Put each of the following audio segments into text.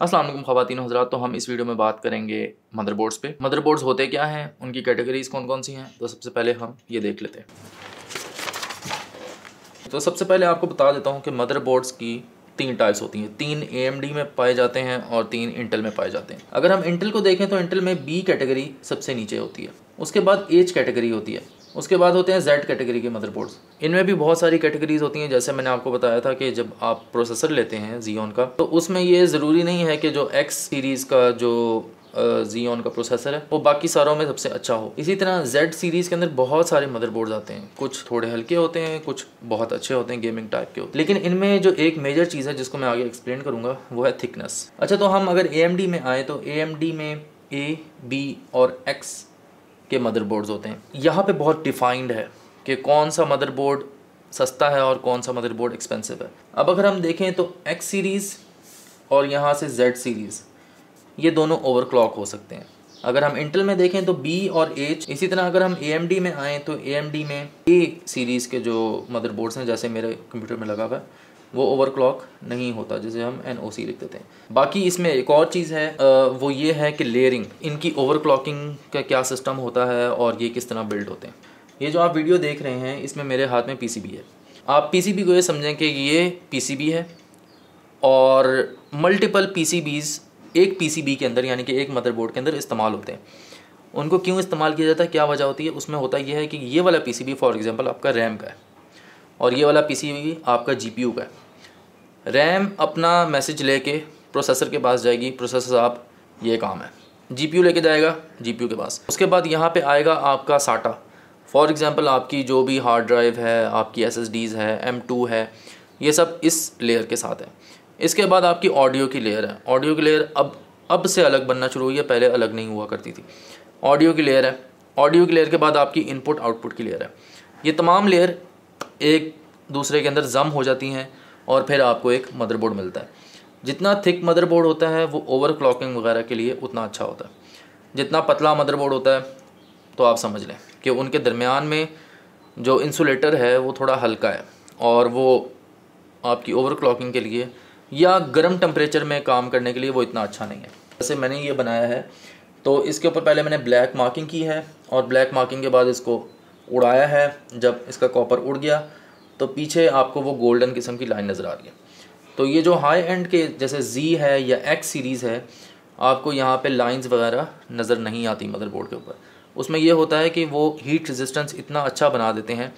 अस्सलाम वालेकुम ख़वातीन हज़रात। तो हम इस वीडियो में बात करेंगे मदरबोर्ड्स पे। मदरबोर्ड्स होते क्या हैं, उनकी कैटेगरीज़ कौन कौन सी हैं। तो सबसे पहले हम ये देख लेते हैं। तो सबसे पहले आपको बता देता हूँ कि मदरबोर्ड्स की 3 टाइप्स होती हैं। 3 AMD में पाए जाते हैं और 3 इंटेल में पाए जाते हैं। अगर हम इंटेल को देखें तो इंटेल में B कैटेगरी सबसे नीचे होती है, उसके बाद H कैटेगरी होती है, उसके बाद होते हैं Z कैटेगरी के मदरबोर्ड्स। इनमें भी बहुत सारी कैटेगरीज होती हैं। जैसे मैंने आपको बताया था कि जब आप प्रोसेसर लेते हैं Xeon का, तो उसमें ये ज़रूरी नहीं है कि जो X सीरीज़ का जो Xeon का प्रोसेसर है वो बाकी सारों में सबसे अच्छा हो। इसी तरह Z सीरीज़ के अंदर बहुत सारे मदरबोर्ड्स आते हैं, कुछ थोड़े हल्के होते हैं, कुछ बहुत अच्छे होते हैं, गेमिंग टाइप के होते हैं। लेकिन इनमें जो एक मेजर चीज़ है जिसको मैं आगे एक्सप्लेन करूँगा वो है थिकनेस। अच्छा, तो हम अगर AMD में आए तो AMD में A, B और X के मदरबोर्ड्स होते हैं। यहाँ पे बहुत डिफाइंड है कि कौन सा मदरबोर्ड सस्ता है और कौन सा मदरबोर्ड एक्सपेंसिव है। अब अगर हम देखें तो X सीरीज़ और यहाँ से Z सीरीज़, ये दोनों ओवरक्लॉक हो सकते हैं। अगर हम इंटेल में देखें तो B और H। इसी तरह अगर हम AMD में आएँ तो AMD में A सीरीज़ के जो मदरबोर्ड्स हैं, जैसे मेरे कंप्यूटर में लगा हुआ है, वो ओवरक्लॉक नहीं होता, जिसे हम NOC लिख देते हैं। बाकी इसमें एक और चीज़ है, वो ये है कि लेयरिंग, इनकी ओवरक्लॉकिंग का क्या सिस्टम होता है और ये किस तरह बिल्ड होते हैं। ये जो आप वीडियो देख रहे हैं इसमें मेरे हाथ में PCB है। आप PCB को ये समझें कि ये PCB है और मल्टीपल PCBs एक PCB के अंदर, यानी कि एक मदरबोर्ड के अंदर इस्तेमाल होते हैं। उनको क्यों इस्तेमाल किया जाता है, क्या वजह होती है, उसमें होता यह है कि ये वाला PCB फॉर एग्जांपल आपका रैम का है और ये वाला PCB आपका GPU का है। रैम अपना मैसेज लेके प्रोसेसर के पास जाएगी, प्रोसेसर साहब ये काम है, GPU लेके जाएगा GPU के पास। उसके बाद यहाँ पे आएगा आपका SATA। फॉर एग्जांपल आपकी जो भी हार्ड ड्राइव है, आपकी SSDs है, M2 है, ये सब इस लेयर के साथ है। इसके बाद आपकी ऑडियो की लेयर है। ऑडियो की लेयर अब से अलग बनना शुरू हुई है, पहले अलग नहीं हुआ करती थी। ऑडियो की लेयर है। ऑडियो की लेयर के बाद आपकी इनपुट आउटपुट की लेयर है। ये तमाम लेयर एक दूसरे के अंदर जम हो जाती हैं और फिर आपको एक मदरबोर्ड मिलता है। जितना थिक मदरबोर्ड होता है वो ओवरक्लॉकिंग वगैरह के लिए उतना अच्छा होता है। जितना पतला मदरबोर्ड होता है तो आप समझ लें कि उनके दरमियान में जो इंसुलेटर है वो थोड़ा हल्का है और वो आपकी ओवरक्लॉकिंग के लिए या गर्म टेम्परेचर में काम करने के लिए वो इतना अच्छा नहीं है। जैसे मैंने ये बनाया है तो इसके ऊपर पहले मैंने ब्लैक मार्किंग की है और ब्लैक मार्किंग के बाद इसको उड़ाया है। जब इसका कॉपर उड़ गया तो पीछे आपको वो गोल्डन किस्म की लाइन नज़र आ रही है। तो ये जो हाई एंड के जैसे Z है या X सीरीज़ है, आपको यहाँ पे लाइंस वगैरह नज़र नहीं आती मदरबोर्ड के ऊपर। उसमें ये होता है कि वो हीट रेजिस्टेंस इतना अच्छा बना देते हैं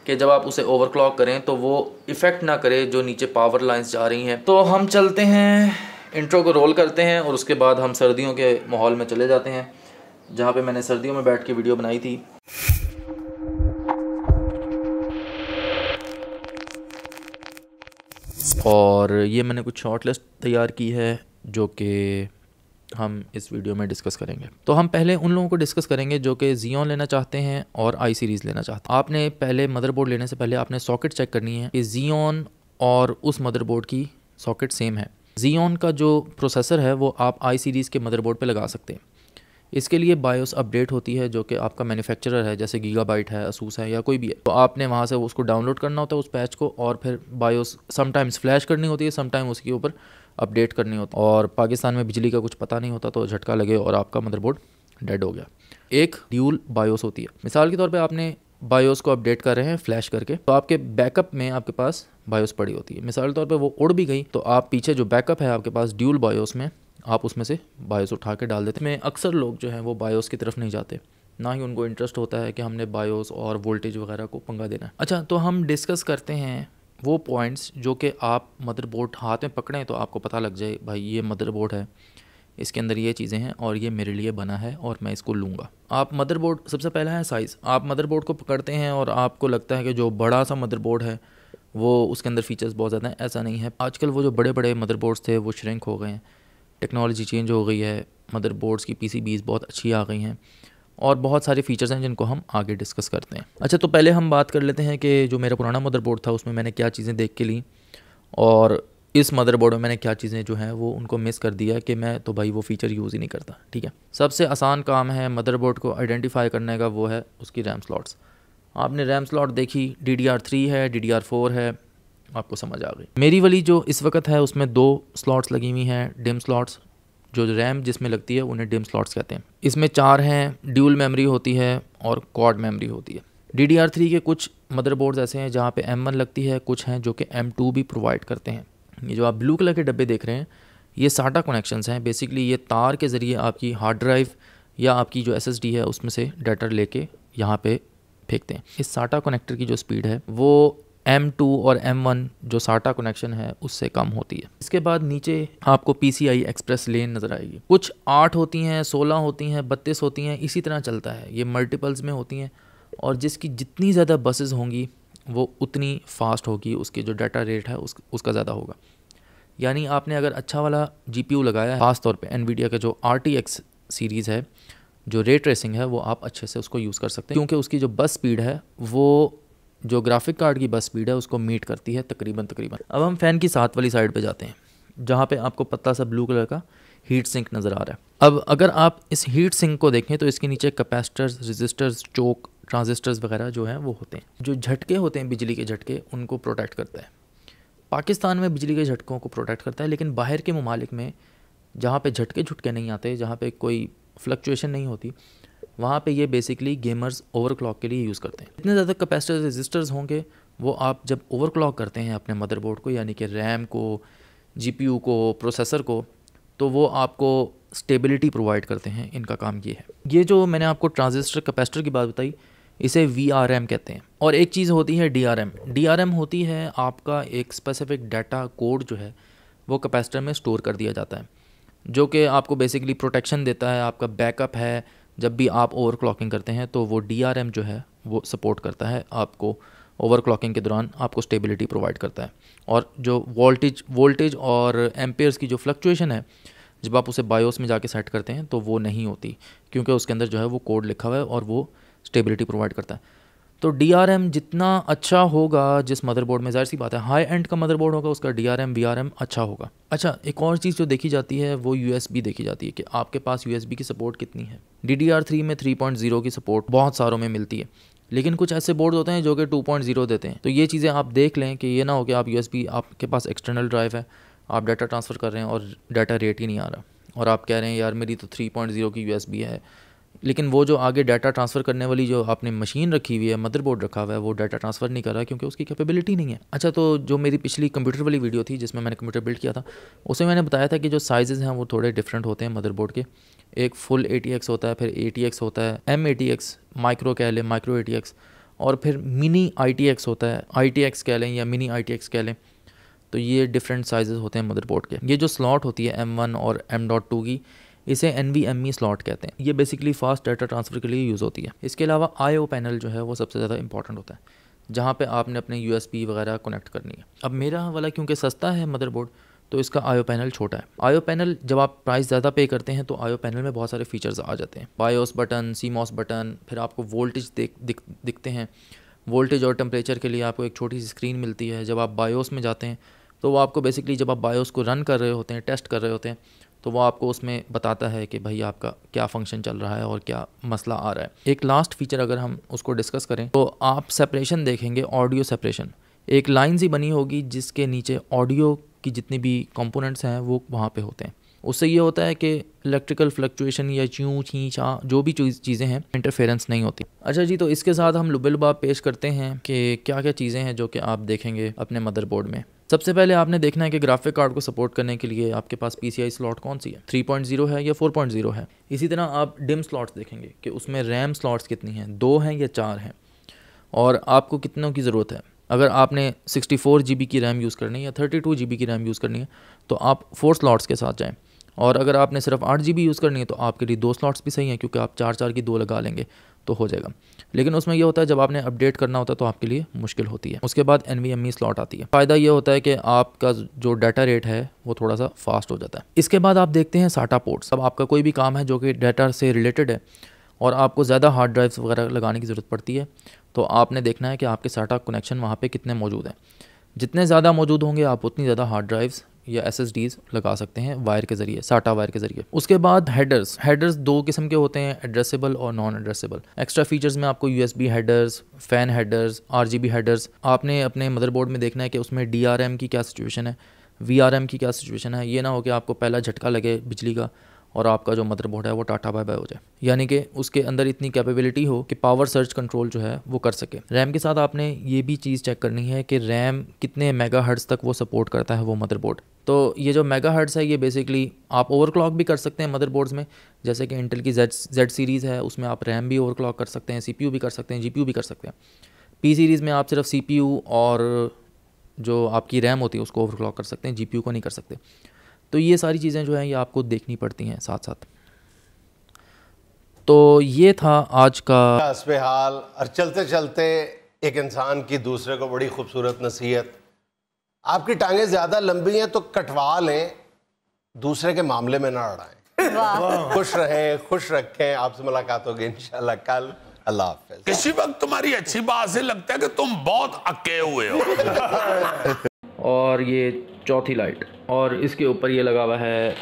कि जब आप उसे ओवरक्लॉक करें तो वो इफ़ेक्ट ना करे जो नीचे पावर लाइंस जा रही हैं। तो हम चलते हैं, इंट्रो को रोल करते हैं और उसके बाद हम सर्दियों के माहौल में चले जाते हैं, जहाँ पे मैंने सर्दियों में बैठ के वीडियो बनाई थी। और ये मैंने कुछ शॉर्ट लिस्ट तैयार की है जो कि हम इस वीडियो में डिस्कस करेंगे। तो हम पहले उन लोगों को डिस्कस करेंगे जो कि Xeon लेना चाहते हैं और I सीरीज़ लेना चाहते हैं। आपने पहले मदरबोर्ड लेने से पहले आपने सॉकेट चेक करनी है कि Xeon और उस मदरबोर्ड की सॉकेट सेम है। Xeon का जो प्रोसेसर है वो आप I सीरीज़ के मदरबोर्ड पे लगा सकते हैं। इसके लिए बायोस अपडेट होती है जो कि आपका मैन्युफैक्चरर है, जैसे गीगाबाइट है, असूस है या कोई भी है, तो आपने वहाँ से उसको डाउनलोड करना होता है उस पैच को, और फिर बायोस समटाइम्स फ्लैश करनी होती है, समटाइम उसके ऊपर अपडेट करनी होती है। और पाकिस्तान में बिजली का कुछ पता नहीं होता तो झटका लगे और आपका मदरबोर्ड डेड हो गया। एक ड्यूल बायोस होती है। मिसाल के तौर पे आपने बायोस को अपडेट कर रहे हैं फ्लैश करके, तो आपके बैकअप में आपके पास बायोस पड़ी होती है। मिसाल के तौर पे वो उड़ भी गई तो आप पीछे जो बैकअप है आपके पास ड्यूल बायोस में, आप उसमें से बायोस उठा के डाल देते हैं। अक्सर लोग जो हैं वो बायोस की तरफ नहीं जाते, ना ही उनको इंटरेस्ट होता है कि हमने बायोस और वोल्टेज वगैरह को पंगा देना है। अच्छा, तो हम डिस्कस करते हैं वो पॉइंट्स जो कि आप मदरबोर्ड हाथ में पकड़ें तो आपको पता लग जाए भाई ये मदरबोर्ड है, इसके अंदर ये चीज़ें हैं और ये मेरे लिए बना है और मैं इसको लूँगा। आप मदरबोर्ड, सबसे पहला है साइज़। आप मदरबोर्ड को पकड़ते हैं और आपको लगता है कि जो बड़ा सा मदरबोर्ड है वो उसके अंदर फीचर्स बहुत ज़्यादा हैं। ऐसा नहीं है। आजकल वो जो बड़े बड़े मदरबोर्ड्स थे वो श्रिंक हो गए हैं, टेक्नोलॉजी चेंज हो गई है, मदरबोर्ड्स की PCBs बहुत अच्छी आ गई हैं और बहुत सारे फीचर्स हैं जिनको हम आगे डिस्कस करते हैं। अच्छा, तो पहले हम बात कर लेते हैं कि जो मेरा पुराना मदरबोर्ड था उसमें मैंने क्या चीज़ें देख के ली और इस मदरबोर्ड में मैंने क्या चीज़ें जो हैं वो उनको मिस कर दिया कि मैं तो भाई वो फ़ीचर यूज़ ही नहीं करता। ठीक है, सबसे आसान काम है मदरबोर्ड को आइडेंटिफाई करने का, वो है उसकी रैम स्लॉट्स। आपने रैम स्लॉट देखी, DDR3 है, DDR4 है, आपको समझ आ गई। मेरी वाली जो इस वक्त है उसमें 2 स्लॉट्स लगी हुई हैं, डिम स्लॉट्स। जो रैम जिसमें लगती है उन्हें डिम स्लॉट्स कहते हैं। इसमें 4 हैं, ड्यूल मेमोरी होती है और क्वाड मेमोरी होती है। DDR3 के कुछ मदरबोर्ड्स ऐसे हैं जहाँ पे M1 लगती है, कुछ हैं जो कि M2 भी प्रोवाइड करते हैं। ये जो आप ब्लू कलर के डब्बे देख रहे हैं ये SATA कनेक्शंस हैं। बेसिकली ये तार के ज़रिए आपकी हार्ड ड्राइव या आपकी जो SSD है उसमें से डाटा लेके यहाँ पे फेंकते हैं। इस SATA कनेक्टर की जो स्पीड है वो M2 और M1 जो SATA कनेक्शन है उससे कम होती है। इसके बाद नीचे आपको PCI एक्सप्रेस लेन नज़र आएगी। कुछ 8 होती हैं, 16 होती हैं, 32 होती हैं, इसी तरह चलता है। ये मल्टीपल्स में होती हैं और जिसकी जितनी ज़्यादा बसेस होंगी वो उतनी फास्ट होगी, उसकी जो डाटा रेट है उसका ज़्यादा होगा। यानी आपने अगर अच्छा वाला GPU लगाया है, ख़ास तौर पे NVIDIA का जो RTX सीरीज़ है, जो रे ट्रेसिंग है, वो आप अच्छे से उसको यूज़ कर सकते हैं क्योंकि उसकी जो बस स्पीड है वो जो ग्राफिक कार्ड की बस स्पीड है उसको मीट करती है तकरीबन। अब हम फ़ैन की साथ वाली साइड पे जाते हैं जहाँ पे आपको पतला सा ब्लू कलर का हीट सिंक नज़र आ रहा है। अब अगर आप इस हीट सिंक को देखें तो इसके नीचे कैपेसिटर्स, रेजिस्टर्स, चोक, ट्रांजिस्टर्स वगैरह जो हैं वो होते हैं। जो झटके होते हैं बिजली के झटके, उनको प्रोटेक्ट करता है। पाकिस्तान में बिजली के झटकों को प्रोटेक्ट करता है, लेकिन बाहर के ममालिक में जहाँ पे झटके नहीं आते, जहाँ पे कोई फ्लक्चुएशन नहीं होती, वहाँ पे ये बेसिकली गेमर्स ओवरक्लॉक के लिए यूज़ करते हैं। इतने ज़्यादा कैपेसिटर्स, रेजिस्टर्स होंगे वो आप जब ओवरक्लॉक करते हैं अपने मदरबोर्ड को, यानी कि रैम को, GPU को, प्रोसेसर को, तो वो आपको स्टेबिलिटी प्रोवाइड करते हैं। इनका काम ये है। ये जो मैंने आपको ट्रांजिस्टर कैपेसिटर की बात बताई, इसे VRM कहते हैं। और एक चीज़ होती है DRM। DRM होती है आपका एक स्पेसिफिक डाटा कोड जो है वो कैपेसिटर में स्टोर कर दिया जाता है, जो कि आपको बेसिकली प्रोटेक्शन देता है, आपका बैकअप है। जब भी आप ओवरक्लॉकिंग करते हैं तो वो DRM जो है वो सपोर्ट करता है आपको, ओवरक्लॉकिंग के दौरान आपको स्टेबिलिटी प्रोवाइड करता है। और जो वोल्टेज और एम्पेयर्स की जो फ्लक्चुएशन है, जब आप उसे बायोस में जाके सेट करते हैं तो वो नहीं होती, क्योंकि उसके अंदर जो है वो कोड लिखा हुआ है और वो स्टेबिलिटी प्रोवाइड करता है। तो DRM जितना अच्छा होगा जिस मदरबोर्ड में, जाहिर सी बात है हाई एंड का मदरबोर्ड होगा उसका DRM VRM अच्छा होगा। अच्छा, एक और चीज़ जो देखी जाती है वो USB देखी जाती है कि आपके पास USB की सपोर्ट कितनी है। DDR3 में 3.0 की सपोर्ट बहुत सारों में मिलती है, लेकिन कुछ ऐसे बोर्ड होते हैं जो कि 2.0 देते हैं। तो ये चीज़ें आप देख लें कि ये ना हो कि आप USB, आपके पास एक्सटर्नल ड्राइव है, आप डाटा ट्रांसफ़र कर रहे हैं और डाटा रेट ही नहीं आ रहा, और आप कह रहे हैं यार मेरी तो 3.0 की USB है, लेकिन वो जो आगे डाटा ट्रांसफ़र करने वाली जो आपने मशीन रखी हुई है, मदरबोर्ड रखा हुआ है, वो डाटा ट्रांसफ़र नहीं कर रहा क्योंकि उसकी कैपेबिलिटी नहीं है। अच्छा, तो जो मेरी पिछली कंप्यूटर वाली वीडियो थी जिसमें मैंने कंप्यूटर बिल्ड किया था, उसमें मैंने बताया था कि जो साइज़ हैं वो थोड़े डिफरेंट होते हैं मदरबोर्ड के। एक फुल ATX होता है, फिर ATX होता है, MATX, माइक्रो कह लें, माइक्रो ATX, और फिर मिनी ITX होता है, ITX कह लें या मिनी ITX कह लें। तो ये डिफरेंट साइजेस होते हैं मदरबोर्ड के। ये जो स्लॉट होती है M1 और M.2 की, इसे NVMe स्लॉट कहते हैं। ये बेसिकली फास्ट डाटा ट्रांसफ़र के लिए यूज़ होती है। इसके अलावा IO पैनल जो है वो सबसे ज़्यादा इंपॉर्टेंट होता है, जहाँ पे आपने अपने USB वगैरह कनेक्ट करनी है। अब मेरा वाला क्योंकि सस्ता है मदरबोर्ड, तो इसका IO पैनल छोटा है। IO पैनल जब आप प्राइस ज़्यादा पे करते हैं तो IO पैनल में बहुत सारे फीचर्स आ जाते हैं, BIOS बटन, CMOS बटन, फिर आपको वोल्टेज दिखते हैं। वोल्टेज और टेम्परेचर के लिए आपको एक छोटी सी स्क्रीन मिलती है। जब आप BIOS में जाते हैं तो वो आपको बेसिकली, जब आप BIOS को रन कर रहे होते हैं, टेस्ट कर रहे होते हैं, तो वो आपको उसमें बताता है कि भाई आपका क्या फंक्शन चल रहा है और क्या मसला आ रहा है। एक लास्ट फीचर अगर हम उसको डिस्कस करें तो आप सेपरेशन देखेंगे, ऑडियो सेपरेशन। एक लाइन सी बनी होगी जिसके नीचे ऑडियो की जितनी भी कंपोनेंट्स हैं वो वहाँ पे होते हैं। उससे ये होता है कि इलेक्ट्रिकल फ्लक्चुएशन या च्यूं छी चा जो भी चीज़ें हैं, इंटरफेरेंस नहीं होती। अच्छा जी, तो इसके साथ हम लुबेलुबाब पेश करते हैं कि क्या क्या चीज़ें हैं जो कि आप देखेंगे अपने मदरबोर्ड में। सबसे पहले आपने देखना है कि ग्राफिक कार्ड को सपोर्ट करने के लिए आपके पास PCI स्लॉट कौन सी है, 3.0 है या 4.0 है। इसी तरह आप डिम स्लॉट्स देखेंगे कि उसमें रैम स्लॉट्स कितनी हैं, 2 हैं या 4 हैं, और आपको कितनों की ज़रूरत है। अगर आपने 64 GB की रैम यूज़ करनी है या 32 GB की रैम यूज़ करनी है तो आप 4 स्लॉट्स के साथ जाएँ, और अगर आपने सिर्फ 8 GB यूज़ करनी है तो आपके लिए 2 स्लॉट्स भी सही हैं, क्योंकि आप 4 की 2 लगा लेंगे तो हो जाएगा। लेकिन उसमें यह होता है जब आपने अपडेट करना होता है तो आपके लिए मुश्किल होती है। उसके बाद NVMe स्लॉट आती है। फ़ायदा ये होता है कि आपका जो डाटा रेट है वो थोड़ा सा फास्ट हो जाता है। इसके बाद आप देखते हैं SATA पोर्ट्स। अब आपका कोई भी काम है जो कि डाटा से रिलेटेड है और आपको ज़्यादा हार्ड ड्राइव्स वगैरह लगाने की ज़रूरत पड़ती है, तो आपने देखना है कि आपके SATA कनेक्शन वहाँ पर कितने मौजूद हैं। जितने ज़्यादा मौजूद होंगे आप उतनी ज़्यादा हार्ड ड्राइव्स या SSDs लगा सकते हैं वायर के ज़रिए, साटा वायर के ज़रिए। उसके बाद हेडर्स दो किस्म के होते हैं, एड्रेसेबल और नॉन एड्रेसेबल। एक्स्ट्रा फीचर्स में आपको USB headers, fan headers, RGB headers. आपने अपने मदरबोर्ड में देखना है कि उसमें DRM की क्या सिचुएशन है, VRM की क्या सिचुएशन है। ये ना हो कि आपको पहला झटका लगे बिजली का और आपका जो मदरबोर्ड है वो टाटा बाय बाय हो जाए, यानी कि उसके अंदर इतनी कैपेबिलिटी हो कि पावर सर्च कंट्रोल जो है वो कर सके। रैम के साथ आपने ये भी चीज़ चेक करनी है कि रैम कितने मेगाहर्ट्ज़ तक वो सपोर्ट करता है वो मदरबोर्ड। तो ये जो मेगाहर्ट्ज़ है ये बेसिकली आप ओवरक्लॉक भी कर सकते हैं मदरबोर्ड्स में, जैसे कि इंटेल की Z सीरीज़ है, उसमें आप रैम भी ओवरक्लॉक कर सकते हैं, CPU भी कर सकते हैं, GPU भी कर सकते हैं। P सीरीज़ में आप सिर्फ CPU और जो आपकी रैम होती है उसको ओवरक्लॉक कर सकते हैं, GPU को नहीं कर सकते। तो ये सारी चीज़ें जो हैं ये आपको देखनी पड़ती हैं साथ साथ। तो ये था आज का हाल। और चलते चलते एक इंसान की दूसरे को बड़ी खूबसूरत नसीहत, आपकी टांगें ज़्यादा लंबी हैं तो कटवा लें, दूसरे के मामले में ना अड़ाएं। खुश रहें, खुश रखें। आपसे मुलाकात होगी इंशाल्लाह कल। अल्लाह हाफ़िज़। किसी वक्त तुम्हारी अच्छी बात से लगता है कि तुम बहुत अके हुए हो। और ये चौथी लाइट, और इसके ऊपर ये लगा हुआ है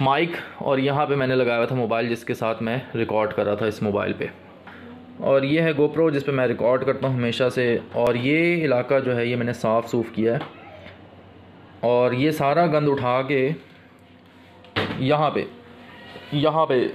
माइक, और यहाँ पे मैंने लगाया हुआ था मोबाइल जिसके साथ मैं रिकॉर्ड कर रहा था इस मोबाइल पे। और ये है GoPro जिस पे मैं रिकॉर्ड करता हूँ हमेशा से। और ये इलाका जो है ये मैंने साफ़ सूफ़ किया है, और ये सारा गंद उठा के यहाँ पे